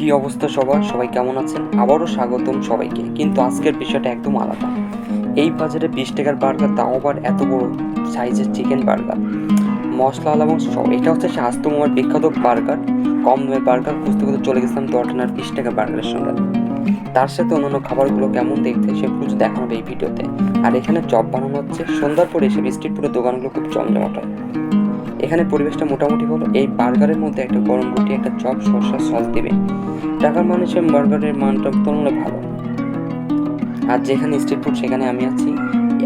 কি অবস্থা সবাই কেমন আছেন? আবারও স্বাগতম সবাইকে। কিন্তু আজকের বিষয়টা একদম আলাদা। এই বাজারে 20 টাকার বার্গার, তাও আবার এত বড় সাইজের চিকেন বার্গার, মশলাওয়ালা এবং সব। এটা হচ্ছে সে আস্ত মোমার বিখ্যাত বার্গার। কম দামের বার্গার খুঁজতে খুঁজতে চলে গেছিলাম দর্টনার 20 টাকার বার্গারের সঙ্গে। তার সাথে অন্যান্য খাবারগুলো কেমন দেখতে সেগুলো দেখানো হবে এই ভিডিওতে। আর এখানে চপ বানানো হচ্ছে। সন্ধ্যার পরে এসে স্ট্রিট ফুডের দোকানগুলো খুব জমজমাট হয়। এখানে পরিবেশটা মোটামুটি ভালো। এই বার্গারের মধ্যে একটা গরম রুটি, একটা চপ, শসা, সস দিবে। টাকার মানুষের বার্গারের মানটা তুলনায় ভালো। আর যেখানে স্ট্রিট ফুড সেখানে আমি আছি।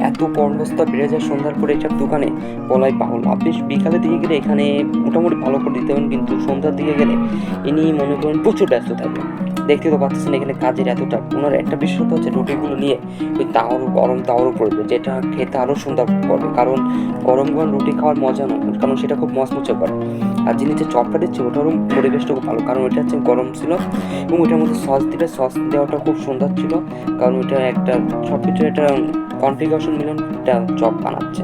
এত কর্মব্যস্ততা বেড়ে যায় সন্ধ্যার পরে এসব দোকানে, বলাই বাহুল্য। আপনি বিকালের দিকে গেলে এখানে মোটামুটি ভালো করে দিতে পারেন, কিন্তু সন্ধ্যার দিকে গেলে ইনি মনে করেন প্রচুর ব্যস্ত থাকবেন। দেখতে তো পাচ্ছেন এখানে কাজের এতটা। ওনার একটা বিশেষত্ব হচ্ছে রুটিগুলো নিয়ে ওই গরম তাওয়ার উপরে দেবে, যেটা খেতে আরও সুন্দর করবে। কারণ গরম গরম রুটি খাওয়ার মজা না, কারণ সেটা খুব মচমচে করে। আর যিনি যে চপটা দিচ্ছে ওটারও পরিবেশটা খুব ভালো, কারণ ওইটা হচ্ছে গরম ছিল এবং ওইটার মধ্যে সস দিলে সস দেওয়াটা খুব সুন্দর ছিল। কারণ ওইটা একটা সব কিছু একটা কনফিগারেশন মিলন একটা চপ বানাচ্ছে।